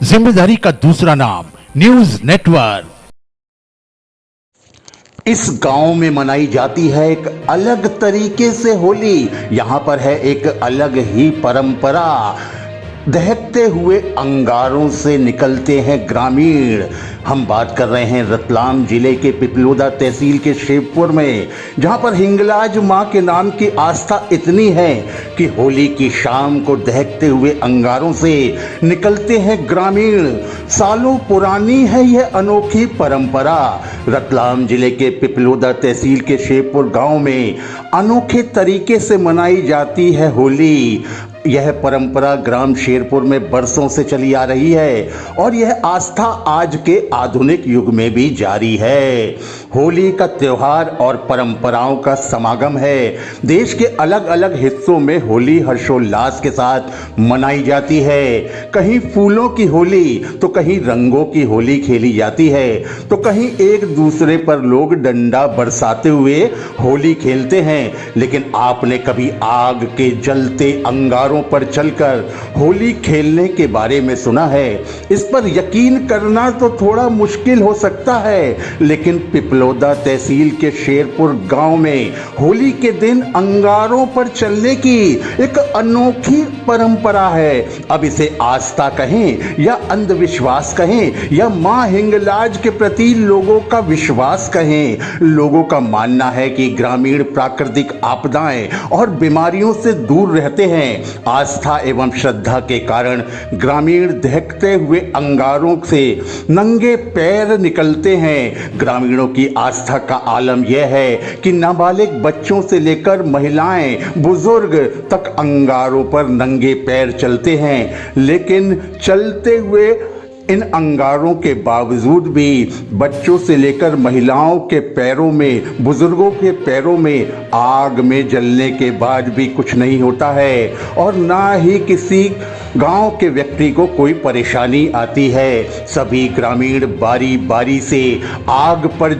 जिम्मेदारी का दूसरा नाम न्यूज नेटवर्क। इस गांव में मनाई जाती है एक अलग तरीके से होली। यहाँ पर है एक अलग ही परंपरा। दहकते हुए अंगारों से निकलते हैं ग्रामीण। हम बात कर रहे हैं रतलाम जिले के पिपलोदा तहसील के शिवपुर में, जहाँ पर हिंगलाज माँ के नाम की आस्था इतनी है कि होली की शाम को दहकते हुए अंगारों से निकलते हैं ग्रामीण। सालों पुरानी है यह अनोखी परंपरा। रतलाम जिले के पिपलोदा तहसील के शिवपुर गांव में अनोखे तरीके से मनाई जाती है होली। यह परंपरा ग्राम शेरपुर में बरसों से चली आ रही है और यह आस्था आज के आधुनिक युग में भी जारी है। होली का त्योहार और परंपराओं का समागम है। देश के अलग अलग हिस्सों में होली हर्षोल्लास के साथ मनाई जाती है। कहीं फूलों की होली तो कहीं रंगों की होली खेली जाती है, तो कहीं एक दूसरे पर लोग डंडा बरसाते हुए होली खेलते हैं। लेकिन आपने कभी आग के जलते अंगारों पर चलकर होली खेलने के बारे में सुना है? इस पर यकीन करना तो थोड़ा मुश्किल हो सकता है, लेकिन पिपलोदा तहसील के शेरपुर गांव में होली के दिन अंगारों पर चलने की एक अनोखी परंपरा है। अब इसे आस्था कहें या अंधविश्वास कहें या मां हिंगलाज के प्रति लोगों का विश्वास कहें, लोगों का मानना है कि ग्रामीण प्राकृतिक आपदाएं और बीमारियों से दूर रहते हैं। आस्था एवं श्रद्धा के कारण ग्रामीण दहकते हुए अंगारों से नंगे पैर निकलते हैं। ग्रामीणों की आस्था का आलम यह है कि नाबालिग बच्चों से लेकर महिलाएं बुजुर्ग तक अंगारों पर नंगे पैर चलते हैं। लेकिन चलते हुए इन अंगारों के बावजूद भी बच्चों से लेकर महिलाओं के पैरों में, बुजुर्गों के पैरों में आग में जलने के बाद भी कुछ नहीं होता है और ना ही किसी गांव के व्यक्ति को कोई परेशानी आती है। सभी ग्रामीण बारी बारी से आग पर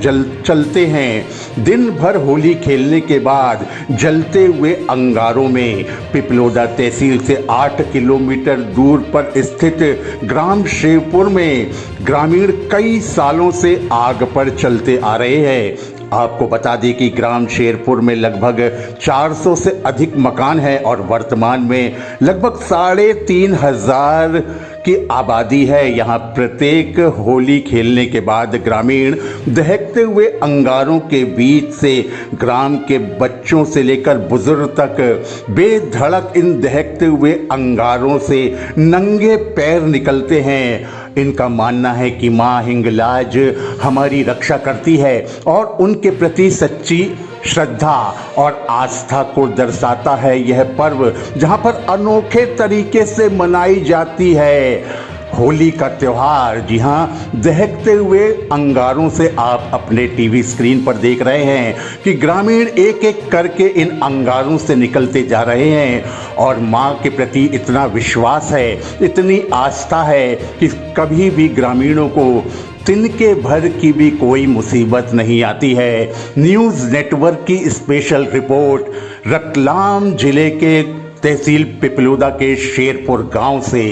चलते हैं। दिन भर होली खेलने के बाद जलते हुए अंगारों में पिपलोदा तहसील से 8 किलोमीटर दूर पर स्थित ग्राम शेरपुर में ग्रामीण कई सालों से आग पर चलते आ रहे हैं। आपको बता दें कि ग्राम शेरपुर में लगभग 400 से अधिक मकान हैं और वर्तमान में लगभग 3,500 की आबादी है। यहाँ प्रत्येक होली खेलने के बाद ग्रामीण दहकते हुए अंगारों के बीच से ग्राम के बच्चों से लेकर बुजुर्ग तक बेधड़क इन दहकते हुए अंगारों से नंगे पैर निकलते हैं। इनका मानना है कि मां हिंगलाज हमारी रक्षा करती है और उनके प्रति सच्ची श्रद्धा और आस्था को दर्शाता है यह पर्व, जहां पर अनोखे तरीके से मनाई जाती है होली का त्योहार। जी हाँ, दहकते हुए अंगारों से आप अपने टीवी स्क्रीन पर देख रहे हैं कि ग्रामीण एक एक करके इन अंगारों से निकलते जा रहे हैं और माँ के प्रति इतना विश्वास है, इतनी आस्था है कि कभी भी ग्रामीणों को तिनके भर की भी कोई मुसीबत नहीं आती है। न्यूज़ नेटवर्क की स्पेशल रिपोर्ट रतलाम जिले के तहसील पिपलोदा के शेरपुर गांव से।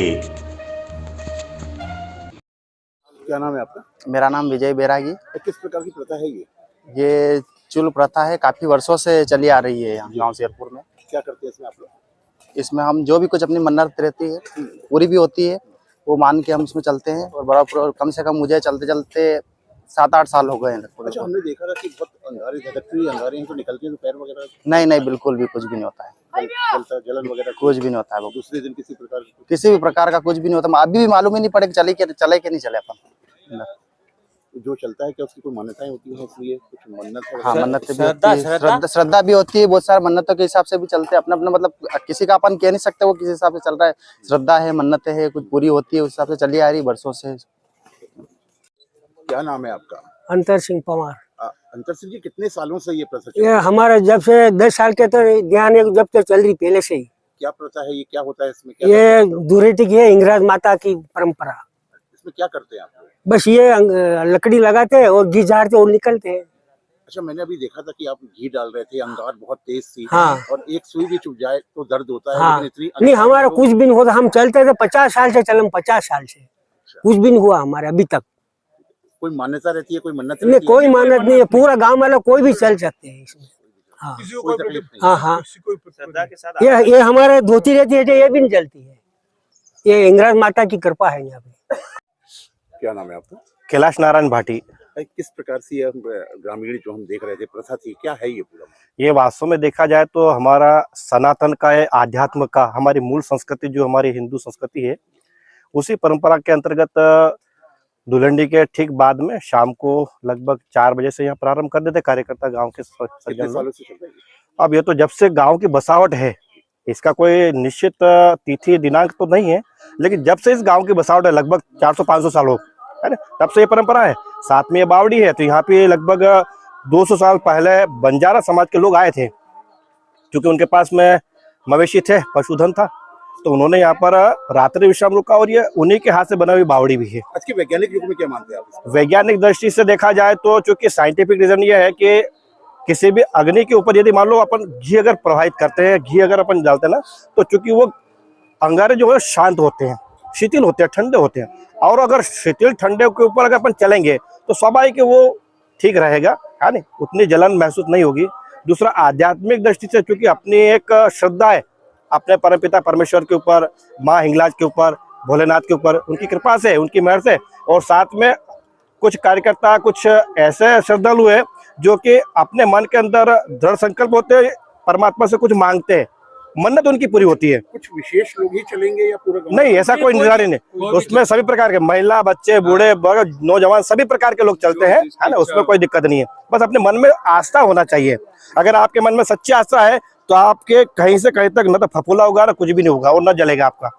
क्या नाम है आपका? मेरा नाम विजय बैरागी। किस प्रकार की प्रथा है ये? ये चुल प्रथा है, काफी वर्षों से चली आ रही है यहाँ गांव शेरपुर में। क्या करते हैं इसमें आप लोग? इसमें हम जो भी कुछ अपनी मन्नत रहती है पूरी भी होती है, वो मान के हम इसमें चलते हैं और बड़ा कम से कम मुझे चलते चलते 7-8 साल हो गए हैं। अच्छा, हमने देखा था कि बहुत अंगारे धधकती हुई अंगारे तो निकलती है तो पैर वगैरह? नहीं, बिल्कुल भी कुछ भी नहीं होता है। जलन वगैरह कुछ भी नहीं होता है। वो दूसरे दिन किसी भी प्रकार का कुछ भी नहीं होता। अभी भी मालूम ही नहीं पड़े चले कि नहीं चले अपन। जो चलता है क्या उसकी कोई मान्यताएं होती है, इसलिए कुछ मन्नत है? हाँ, मन्नत भी होती है, श्रद्धा भी होती है। बहुत सारे मन्नतों के हिसाब से भी चलते हैं। अपना अपना मतलब किसी का अपन कह नहीं सकते वो किस हिसाब से चल रहा है। श्रद्धा है, मन्नत है, कुछ पूरी होती है, उस हिसाब से चली आ रही वर्षों से। क्या नाम है आपका? अंतर सिंह पवार। अंतर सिंह जी, कितने सालों से ये प्रथा ये हमारा जब से 10 साल के तो ध्यान है, जब तक चल रही पहले से ही। क्या प्रथा है ये? क्या होता है इसमें? ये दूरेटी की है, इंग्रज माता की परंपरा। इसमें क्या करते हैं आप लोग? बस ये लकड़ी लगाते हैं और घी झाड़ते और निकलते हैं। अच्छा, मैंने अभी देखा था कि आप घी डाल रहे थे, अंगार बहुत तेज थी। हाँ। और एक सुई भी चुभ जाए तो दर्द होता है। हाँ। लेकिन नहीं, हमारा कुछ भी नहीं होता। हम चलते थे 50 साल से, चलम 50 साल से। कुछ भी नहीं हुआ हमारे अभी तक। कोई मान्यता रहती है, कोई मन्नत नहीं, रहती है? कोई मान्यत नहीं है, पूरा गांव वाला कोई भी चल सकते हैं इसमें। हाँ कोई तकलीफ नहीं। हाँ हाँ, श्रद्धा के साथ ये हमारे धोती रहती है तो ये भी नहीं जलती है। ये इंग्रज माता की कृपा है यहाँ पे। क्या नाम है आपका? कैलाश नारायण भाटी। किस प्रकार से यह ग्रामीण जो हम देख रहे थे प्रथा थी, क्या है ये पूरा? ये वास्तव में देखा जाए तो हमारा सनातन का है, आध्यात्म का, हमारी मूल संस्कृति जो हमारी हिंदू संस्कृति है, उसी परंपरा के अंतर्गत धुलंडी के ठीक बाद में शाम को लगभग 4 बजे से यहाँ प्रारंभ कर देते कार्यकर्ता गांव के सज्जन कितने लोग। सालों से चल रही है? अब ये तो जब से गांव की बसावट है, इसका कोई निश्चित तिथि दिनांक तो नहीं है, लेकिन जब से इस गांव की बसावट है लगभग 400-500 साल हो, है ना, तब से ये परंपरा है। साथ में ये बावड़ी है, तो यहाँ पे लगभग 200 साल पहले बंजारा समाज के लोग आए थे, क्योंकि उनके पास में मवेशी थे, पशुधन था, तो उन्होंने यहाँ पर रात्रि विश्राम रुका और ये उन्हीं के हाथ से बना हुई बावड़ी भी है। आज के वैज्ञानिक युग में क्या मानते हैं आप? वैज्ञानिक दृष्टि से देखा जाए तो चूंकि साइंटिफिक रीजन ये है कि किसी भी अग्नि के ऊपर यदि मान लो अपन घी अगर प्रवाहित करते हैं, घी अगर अपन डालते हैं ना, तो चूंकि वो अंगारे जो है शांत होते हैं, शिथिल होते हैं, ठंडे होते हैं, और अगर शिथिल ठंडे के ऊपर अगर अपन चलेंगे तो स्वाभाविक वो ठीक रहेगा, है ना, उतनी जलन महसूस नहीं होगी। दूसरा आध्यात्मिक दृष्टि से चूंकि अपनी एक श्रद्धा है अपने परमपिता परमेश्वर के ऊपर, माँ हिंगलाज के ऊपर, भोलेनाथ के ऊपर, उनकी कृपा से, उनकी मेहर से, और साथ में कुछ कार्यकर्ता, कुछ ऐसे श्रद्धालु है जो कि अपने मन के अंदर दृढ़ संकल्प होते हैं, परमात्मा से कुछ मांगते हैं, मन्नत उनकी पूरी होती है। कुछ विशेष लोग ही चलेंगे या पूरा गांव? नहीं, ऐसा कोई निर्धारित नहीं, उसमें सभी प्रकार के महिला, बच्चे, बूढ़े, नौजवान, सभी प्रकार के लोग चलते हैं, है ना, उसमें कोई दिक्कत नहीं है। बस अपने मन में आस्था होना चाहिए। अगर आपके मन में सच्ची आस्था है तो आपके कहीं से कहीं तक न तो फफूला होगा, ना कुछ भी नहीं होगा, और न जलेगा आपका।